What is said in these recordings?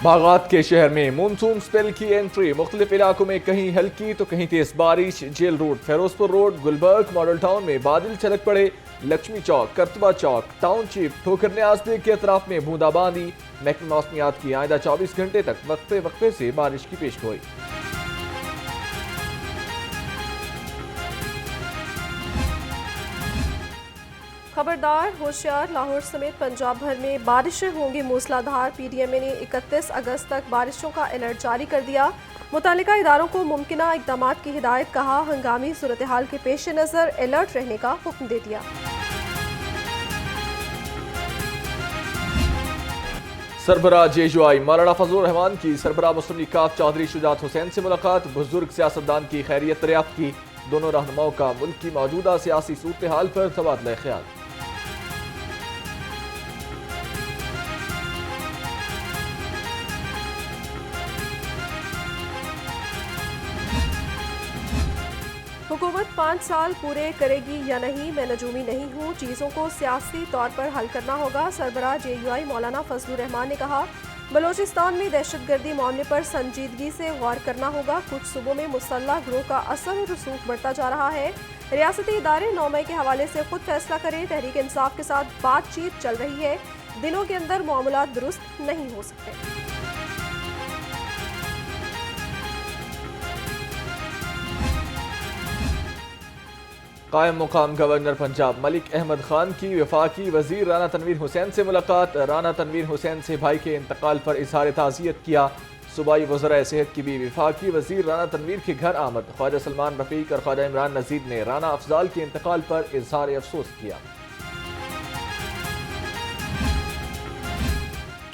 बागात के शहर में मानसून स्पेल की एंट्री। मुख्तलिफ इलाकों में कहीं हल्की तो कहीं तेज बारिश। Jail road, Ferozepur road, Gulberg model town में बादल छलक पड़े। लक्ष्मी चौक, करतबा चौक, टाउनशिप, ठोकर न्याज़ के अतराफ में बूंदाबांदी। महकमा मौसमियात की आइंदा 24 घंटे तक वक्फे वक्फे से बारिश की पेशगोई। खबरदार, होशियार, लाहौर समेत पंजाब भर में बारिशें होंगी मूसलाधार। पीडीएमए ने 31 अगस्त तक बारिशों का अलर्ट जारी कर दिया। मुतालिका इदारों को मुमकिना इक़दामात की हिदायत, कहा हंगामी सूरत हाल के पेश नज़र अलर्ट रहने का हुक्म दे दिया। सरबराह जेजुआई मौलाना फजलुर रहमान की सरबराह मुस्लिम लीग काफ चौधरी शुजात हुसैन से मुलाकात। बुजुर्ग सियासतदान की खैरियत दरियाफ्त की। दोनों रहनुमाओं का मुल्क की मौजूदा सियासी सूरत हाल पर तबादला ख्याल। हुकूमत 5 साल पूरे करेगी या नहीं, मैं नजूमी नहीं हूँ। चीज़ों को सियासी तौर पर हल करना होगा। सरबराह जेयूआई मौलाना फजलुर रहमान ने कहा, बलोचिस्तान में दहशतगर्दी मामले पर संजीदगी से गौर करना होगा। कुछ सूबों में मुसल्लह गिरोह का असर और रसूख बढ़ता जा रहा है। रियासती इदारे 9 मई के हवाले से खुद फैसला करें। तहरीक इंसाफ के साथ बातचीत चल रही है। दिनों के अंदर मामलात दुरुस्त नहीं हो सकते। कायम मुकाम गवर्नर पंजाब मलिक अहमद खान की वफाकी वजीर राना तनवीर हुसैन से मुलाकात। राना तनवीर हुसैन से भाई के इंतकाल पर इजहार ताज़ियत किया। सूबाई वज़राए सेहत की भी वफाकी वजीर राना तनवीर के घर आमद। ख्वाजा सलमान रफ़ीक और ख्वाजा इमरान नज़ीर ने राना अफजाल के इंतकाल पर इजहार अफसोस किया।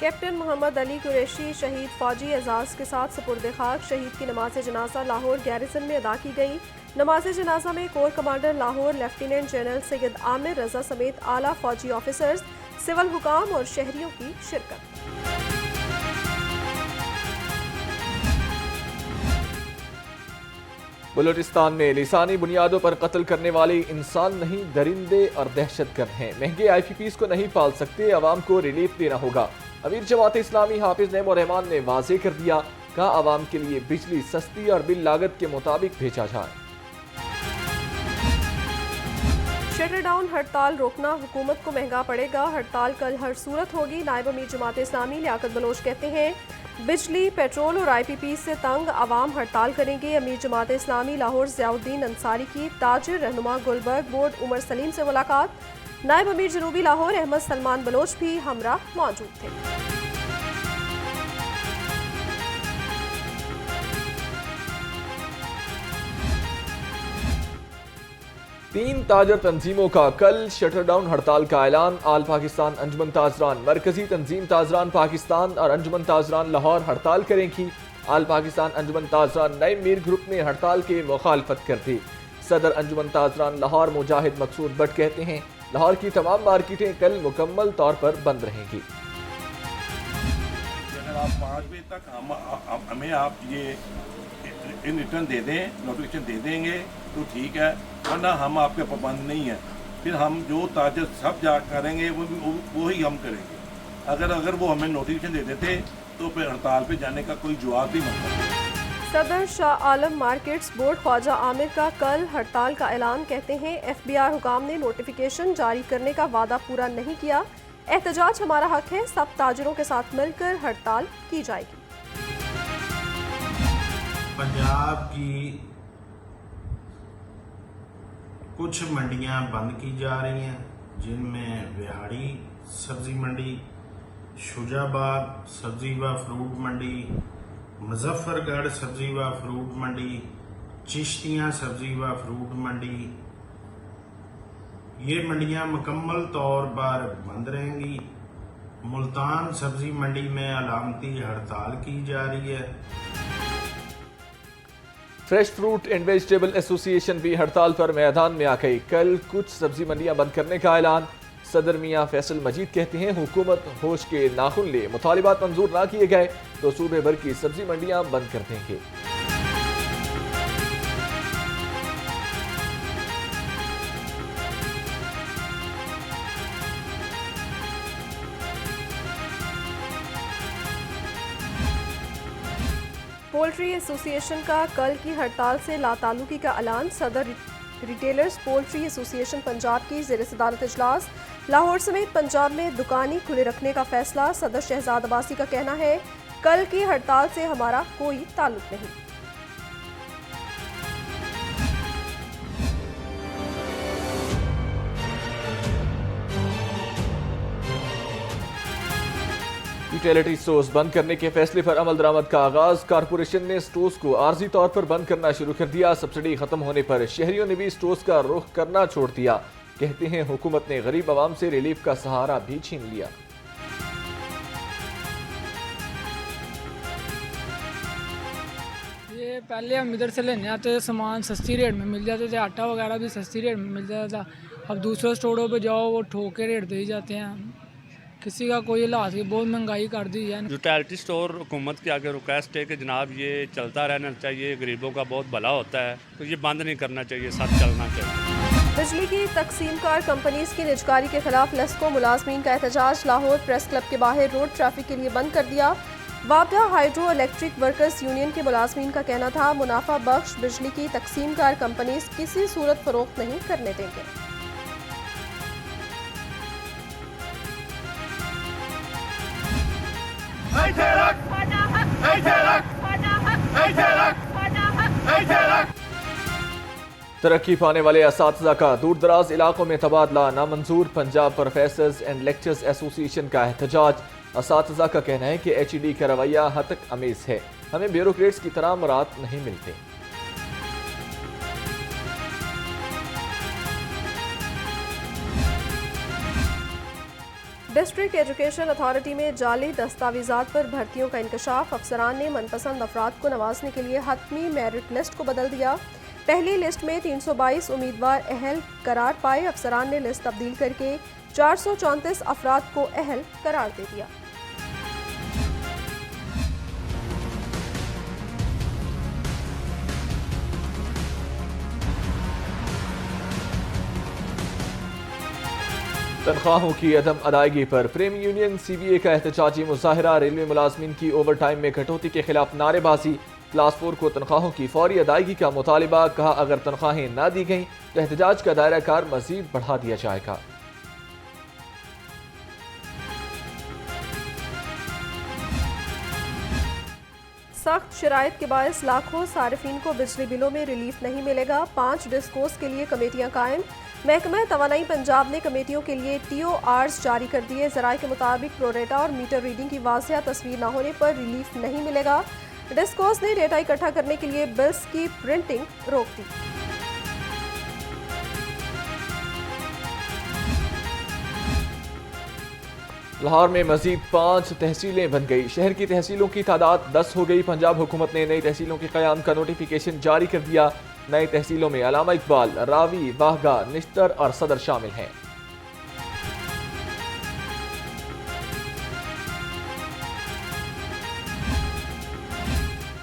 कैप्टन मोहम्मद अली कुरैशी शहीद फौजी एजाज के साथ सुपुर्द खाक। शहीद की नमाज जनाजा लाहौर गैरिसन में अदा की गई। नमाज जनाजा में corps commander Lahore lieutenant general Syed Amir Raza समेत आला फौजी ऑफिसर्स, सिविल हुकाम और शहरियों की शिरकत। बलूचिस्तान में लिसानी बुनियादों पर कत्ल करने वाले इंसान नहीं, दरिंदे और दहशतगर्द हैं। महंगे IPPs को नहीं पाल सकते, अवाम को रिलीफ देना होगा। अमीर जमात इस्लामी हाफिज नईम रहमान ने वाजे कर दिया, कहा अवाम के लिए बिजली सस्ती और बिल लागत के मुताबिक भेजा जाए। शटर डाउन हड़ताल रोकना हुकूमत को महंगा पड़ेगा। हड़ताल कल हर सूरत होगी। नायब अमीर जमात इस्लामी लियाकत बलोच कहते हैं, बिजली, पेट्रोल और IPP से तंग अवाम हड़ताल करेंगे। अमीर जमात इस्लामी लाहौर ज़ियाउद्दीन अंसारी की ताजिर रहनुमा गुलबर्ग बोर्ड उमर सलीम से मुलाकात। नायब अमीर जनूबी लाहौर अहमद सलमान बलोच भी हमरा मौजूद थे। तीन ताजर तंजीमों का कल शटर डाउन हड़ताल का ऐलान। आल पाकिस्तान अंजुमन ताजरान, मरकजी तंजीम ताजरान पाकिस्तान और अंजुमन ताजरान लाहौर हड़ताल करेंगी। आल पाकिस्तान अंजुमन ताजरान नए मीर ग्रुप ने हड़ताल के मुखालफत कर दी। सदर अंजुमन ताजरान लाहौर मुजाहिद मकसूद भट्ट कहते हैं, लाहौर की तमाम मार्केटें कल मुकम्मल तौर पर बंद रहेंगी। अगर आप 5 बजे तक हमें आप ये इन रिटर्न दे दें, नोटिफिकेशन दे देंगे तो ठीक है, वरना हम आपके पाबंद नहीं हैं। फिर हम जो ताजर सब जा करेंगे वो ही हम करेंगे। अगर वो हमें नोटिफिकेशन दे देते तो फिर हड़ताल पे जाने का कोई जवाब ही नहीं। सदर शाह आलम मार्केट्स बोर्ड ख्वाजा आमिर का कल हड़ताल का ऐलान। कहते हैं, FBI हुकाम ने नोटिफिकेशन जारी करने का वादा पूरा नहीं किया। एहतजाज हमारा हक है, सब ताजरों के साथ मिलकर हड़ताल की जाएगी। पंजाब की कुछ मंडियां बंद की जा रही हैं, जिनमें बिहाड़ी सब्जी मंडी, शुजाबाद सब्जी व फ्रूट मंडी, मुजफ्फरगढ़ सब्जी व फ्रूट मंडी, चिश्तियाँ सब्जी व फ्रूट मंडी, ये मंडियां मुकम्मल तौर पर बंद रहेंगी। मुल्तान सब्जी मंडी में अलामती हड़ताल की जा रही है। Fresh fruit and vegetable association भी हड़ताल पर मैदान में आ गई। कल कुछ सब्जी मंडियां बंद करने का ऐलान। सदर मियां फैसल मजीद कहते हैं, हुकूमत होश के नाखुन ले, मुतालिबात मंजूर ना किए गए तो सूबे भर की सब्जी मंडियां बंद कर देंगे। पोल्ट्री एसोसिएशन का कल की हड़ताल से लाताल्लुकी का ऐलान। सदर रिटेलर्स पोल्ट्री एसोसिएशन पंजाब की ज़ेर सदारत इजलास। लाहौर समेत पंजाब में दुकानें खुले रखने का फैसला। सदर शहजाद अब्बासी का कहना है, कल की हड़ताल से हमारा कोई ताल्लुक नहीं। यूटिलिटी स्टोर्स बंद करने के फैसले पर अमल दरामद का आगाज। कारपोरेशन ने स्टोर्स को आर्जी तौर पर बंद करना शुरू कर दिया। सब्सिडी खत्म होने पर शहरियों ने भी स्टोर्स का रुख करना छोड़ दिया। कहते हैं हुकूमत ने गरीब आवाम से रिलीफ का सहारा भी छीन लिया। ये पहले हम इधर से लेने आते थे, सामान सस्ती रेट में मिल जाते थे, आटा वगैरह भी सस्ती रेट में मिल जाता था। अब दूसरे स्टोरों पे जाओ, वो ठोक के रेट दे ही जाते हैं। किसी का कोई इलाज की बहुत महंगाई कर दी है। यूटिलिटी स्टोर हुकूमत के आगे रिक्वेस्ट है कि जनाब ये चलता रहना चाहिए, गरीबों का बहुत भला होता है, तो ये बंद नहीं करना चाहिए, साथ चलना चाहिए। बिजली की तकसीमकार कंपनीज की निजकारी के खिलाफ लेस्को मुलाजमीन का एहतजाज। लाहौर प्रेस क्लब के बाहर रोड ट्रैफिक के लिए बंद कर दिया। वापडा हाइड्रो इलेक्ट्रिक वर्कर्स यूनियन के मुलाजमीन का कहना था, मुनाफा बख्श बिजली की तकसीमकार कंपनीज किसी सूरत फरोख्त नहीं करने देंगे। तरक्की पाने वाले असातिज़ा का दूर दराज इलाकों में तबादला नामंजूर। Punjab professors and lecturers association का एहतजाज। असातिज़ा का कहना है कि HED का रवैया हद तक अमेज़ है, हमें ब्यूरोक्रेट्स की तरह मुराद नहीं मिलते। डिस्ट्रिक्ट एजुकेशन अथॉरिटी में जाली दस्तावेजात पर भर्तियों का इंकशाफ। अफसरान ने मनपसंद अफराद को नवाजने के लिए हतमी मेरिट लिस्ट को बदल दिया। पहली लिस्ट में 322 उम्मीदवार अहल करार पाए। अफसरान ने लिस्ट तब्दील करके 434 अफराद को अहल करार दे दिया। तनख्वाहों की अदम अदायगी पर प्रेमी यूनियन CBA का एहतजाजी मुजाहरा। रेलवे मुलाजमीन की ओवर टाइम में कटौती के खिलाफ नारेबाजी। क्लास 4 को तनख्वाहों की फौरी अदायगी का मुतालिबा। कहा, अगर तनख्वाहें ना दी गईं तो एहतजाज का दायरा कार मजीद बढ़ा दिया जाएगा। सख्त शराइत के बायस लाखों सारिफीन को बिजली बिलों में रिलीफ नहीं मिलेगा। 5 डिस्कोस के लिए कमेटियां कायम। महकमा तवानाई पंजाब ने कमेटियों के लिए TORs जारी कर दिए। ज़राए के मुताबिक प्रोरेटा और मीटर रीडिंग की वाज़िया तस्वीर न होने पर रिलीफ नहीं मिलेगा। डिस्कोस ने डेटा इकट्ठा करने के लिए बिल्स की प्रिंटिंग रोक दी। लाहौर में मजीद 5 तहसीलें बन गई। शहर की तहसीलों की तादाद 10 हो गई। पंजाब हुकूमत ने नई तहसीलों के क़याम का नोटिफिकेशन जारी कर दिया। नई तहसीलों में अलामा इकबाल, रावी, बाहगा, निश्तर और सदर शामिल हैं।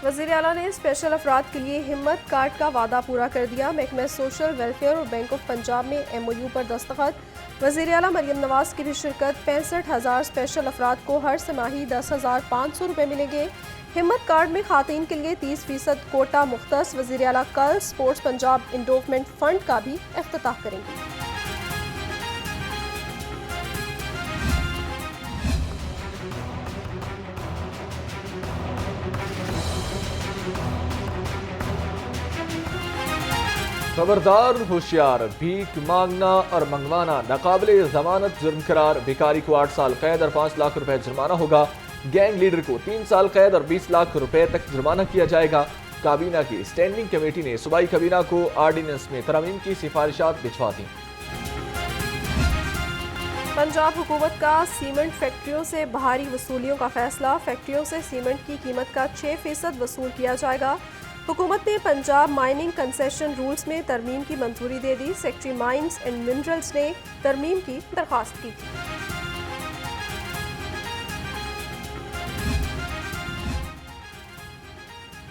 वज़ीर आला ने स्पेशल अफराद के लिए हिम्मत कार्ड का वादा पूरा कर दिया। महकमा सोशल वेलफेयर और बैंक ऑफ पंजाब में MOU पर दस्तखत। वज़ीर आला मरियम नवाज की भी शिरकत। 65,000 स्पेशल अफराद को हर समाही 10,500 रुपये मिलेंगे। हिम्मत कार्ड में खातन के लिए 30% कोटा मुख्तस। वज़ीर आला कल स्पोर्ट्स पंजाब इंडोवमेंट फंड का भी इफ्तिताह करेंगे। खबरदार होशियार, भीख मांगना और मंगवाना नाकाबिले जमानत जुर्म करार। भिखारी को 8 साल कैद और 5 लाख रुपए जुर्माना होगा। गैंग लीडर को 3 साल कैद और 20 लाख रुपए तक जुर्माना किया जाएगा। काबीना की स्टैंडिंग कमेटी ने सूबाई काबीना को आर्डिनेंस में तरमीम की सिफारिशात भिजवा दी। पंजाब हुकूमत का सीमेंट फैक्ट्रियों से भारी वसूलियों का फैसला। फैक्ट्रियों से सीमेंट की कीमत का 6% वसूल किया जाएगा। हुकूमत ने पंजाब माइनिंग कंसेशन रूल्स में तरमीम की मंजूरी दे दी। सेक्रेटरी माइंस एंड मिनरल्स ने तरमीम की दरख्वास्त की थी।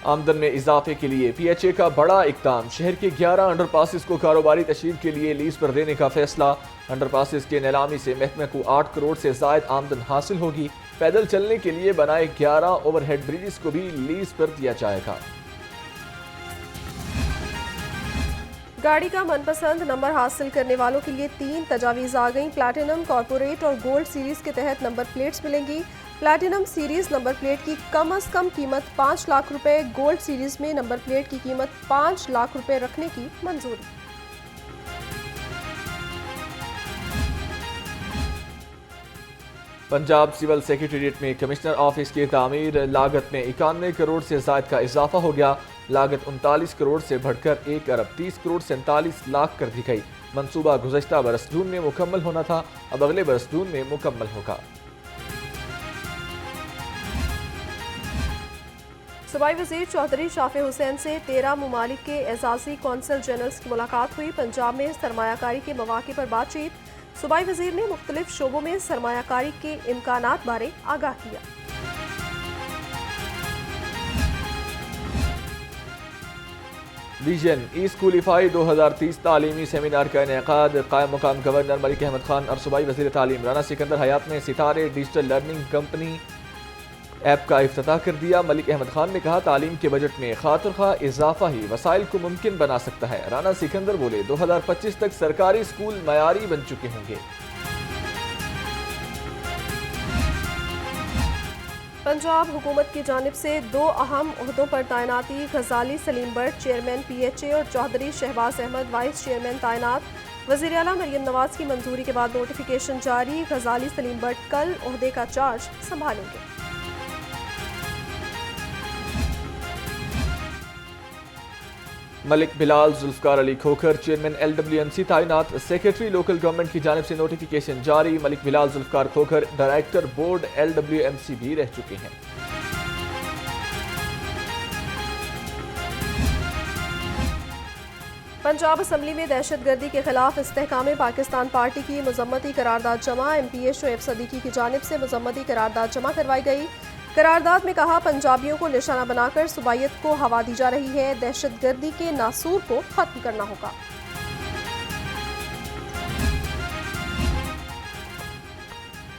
आमदन में इजाफे के लिए PHA का बड़ा इकदाम। शहर के 11 अंडरपासिस को कारोबारी तशहीर के लिए लीज पर देने का फैसला। अंडरपासिस के नीलामी से महकमे को 8 करोड़ से जायद आमदन हासिल होगी। पैदल चलने के लिए बनाए 11 ओवरहेड ब्रिजेस को भी लीज पर दिया जाएगा। गाड़ी का मनपसंद नंबर हासिल करने वालों के लिए 3 तजावीज़ आ गई। प्लैटिनम, कॉर्पोरेट और गोल्ड सीरीज के तहत नंबर प्लेट्स मिलेंगी। प्लैटिनम सीरीज नंबर प्लेट की कम से कम कीमत 5 लाख रुपए, गोल्ड सीरीज में नंबर प्लेट की कीमत 5 लाख रुपए रखने की मंजूरी। पंजाब सिविल सेक्रेटेरिएट में कमिश्नर ऑफिस की तामीर, लागत में 91 करोड़ से जायद का इजाफा हो गया। लागत 39 करोड़ से बढ़कर 1 अरब 30 करोड़ 47 लाख कर दी गई। मंसूबा गुज़श्ता बरस जून में मुकम्मल होना था, अब अगले बरस जून में मुकम्मल होगा। सूबाई वज़ीर चौधरी शाफे हुसैन से 13 ममालिक के एजाज़ी कौंसल जनरल्स की मुलाकात हुई। पंजाब में सरमायाकारी के मौक़े पर बातचीत। सूबाई वज़ीर ने मुख्तलिफ शोबों में सरमायाकारी के इम्कानात बारे आगाह किया। विजन ई स्कूलिफाई 2030 तालीमी सेमिनार का इनेकाद। कायम मुकाम गवर्नर मलिक अहमद खान और सूबाई वज़ीर तालीम राना सिकंदर हयात ने सितारे डिजिटल लर्निंग कंपनी ऐप का इफ्तिताह कर दिया। मलिक अहमद खान ने कहा, तालीम के बजट में खातिर खा इजाफा ही वसाइल को मुमकिन बना सकता है। राना सिकंदर बोले, 2025 तक सरकारी स्कूल मयारी बन चुके होंगे। पंजाब हुकूमत की जानिब से 2 अहम ओहदों पर तैनाती। गजाली सलीम बट चेयरमैन PHA और चौधरी शहबाज अहमद वाइस चेयरमैन तैनात। वज़ीर आला मरियम नवाज की मंजूरी के बाद नोटिफिकेशन जारी। गजाली सलीम बट कल ओहदे का चार्ज संभालेंगे। मलिक बिलाल जुल्फकार अली खोखर चेयरमैन LWMC तैनात। सेक्रेटरी लोकल गवर्नमेंट की जानिब से नोटिफिकेशन जारी। Malik Bilal Zulfiqar Khokhar director board LWMC भी रह चुके हैं। पंजाब असम्बली में दहशतगर्दी के खिलाफ इस्तेहकाम पाकिस्तान पार्टी की मजम्मती करारदाद जमा। MPA शोएब सदीकी की जानिब से मजम्मती करारदाद जमा करवाई गई। करारदाद में कहा, पंजाबियों को निशाना बनाकर सूबाइयत को हवा दी जा रही है। दहशतगर्दी के नासूर को खत्म करना होगा।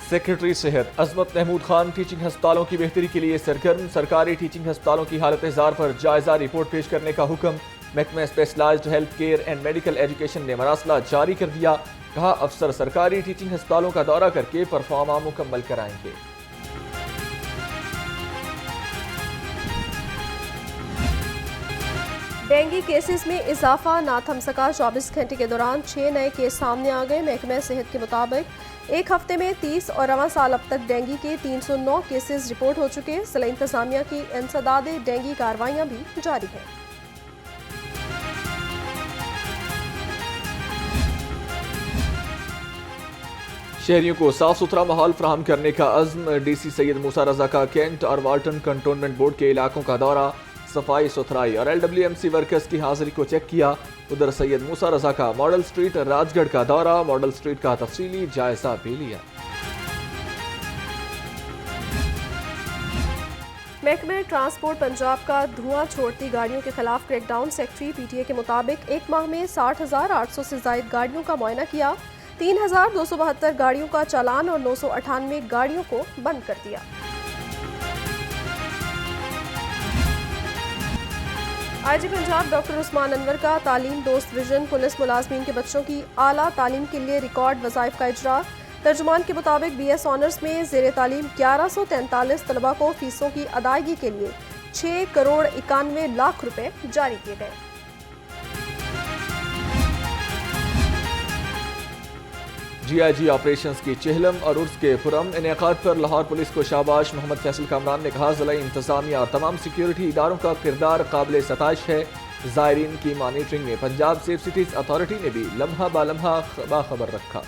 सेक्रेटरी सेहत अजमत महमूद खान टीचिंग हस्पतालों की बेहतरी के लिए सरगर्म। सरकारी टीचिंग हस्पतालों की हालत जार पर जायजा रिपोर्ट पेश करने का हुक्म। महकमा specialised health care and medical education ने मरासला जारी कर दिया। कहा, अफसर सरकारी टीचिंग हस्पतालों का दौरा करके परफॉर्मा मुकम्मल कराएंगे। डेंगू केसेस में इजाफा ना थम सका। 24 घंटे के दौरान 6 नए केस सामने आ गए। महकमा सेहत के मुताबिक एक हफ्ते में 30 और रवां साल अब तक डेंगू के 309 केसेस रिपोर्ट हो चुके। जिला इंतजामिया की इंसदाद डेंगू कार्रवाइयाँ भी जारी हैं। शहरियों को साफ सुथरा माहौल फराहम करने का अज़्म। DC सैयद मूसा रजा का कैंट और वाल्टन कंटोनमेंट बोर्ड के इलाकों का दौरा। सफाई सुथराई और LWMC वर्कर्स की हाजिरी को चेक किया। उधर सैयद मूसा रजा का मॉडल स्ट्रीट राजगढ़ का दौरा, मॉडल स्ट्रीट का तफसीली जायजा भी लिया। महकमे ट्रांसपोर्ट पंजाब का धुआं छोड़ती गाड़ियों के खिलाफ क्रैकडाउन। सेक्रेटरी PTA के मुताबिक एक माह में 60,800 से जायद गाड़ियों का मुआयना किया। 3,272 गाड़ियों का चालान और 998 गाड़ियों को बंद कर दिया। IG पंजाब डॉक्टर उस्मान अनवर का तालीम दोस्त विजन। पुलिस मुलाजमीन के बच्चों की आला तालीम के लिए रिकॉर्ड वज़ाइफ का इजरा। तर्जुमान के मुताबिक BS ऑनर्स में ज़ेर तालीम 1143 तलबा को फीसों की अदायगी के लिए 6 करोड़ 91 लाख रुपए जारी किए गए। GIG ऑपरेशंस की चहलम और उर्स के पुरम इनेकाद पर लाहौर पुलिस को शाबाश। मोहम्मद फैसल कामरान ने कहा, ज़िला इंतजामिया और तमाम सिक्योरिटी इदारों का किरदार काबिल सताइश है। ज़ायरीन की मॉनिटरिंग में पंजाब सेफ सिटीज अथॉरिटी ने भी लम्हा बालम्हा बाखबर रखा।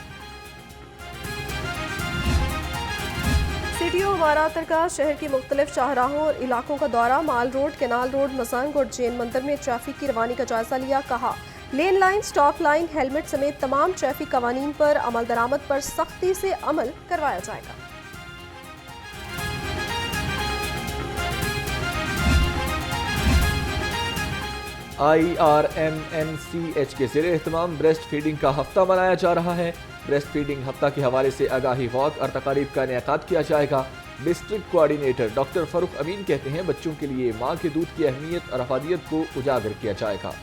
CTO मारातर का शहर की मुख्तलिफ शाहराहों और इलाकों का दौरा। माल रोड, केनाल रोड, मसंग और जैन मंदिर में ट्रैफिक की रवानी का जायजा लिया। कहा, लेन लाइन, स्टॉप लाइन, हेलमेट समेत तमाम ट्रैफिक कवानीन पर अमल दरामद पर सख्ती से अमल करवाया जाएगा। IRMNCH के ज़रिए एहतमाम ब्रेस्ट फीडिंग का हफ्ता मनाया जा रहा है। ब्रेस्ट फीडिंग हफ्ता के हवाले से आगाही वॉक और तकारीब का इनेकाद किया जाएगा। डिस्ट्रिक्ट कोऑर्डिनेटर डॉक्टर फ़ारूक अमीन कहते हैं बच्चों के लिए माँ के दूध की अहमियत और अफादियत को उजागर किया जाएगा।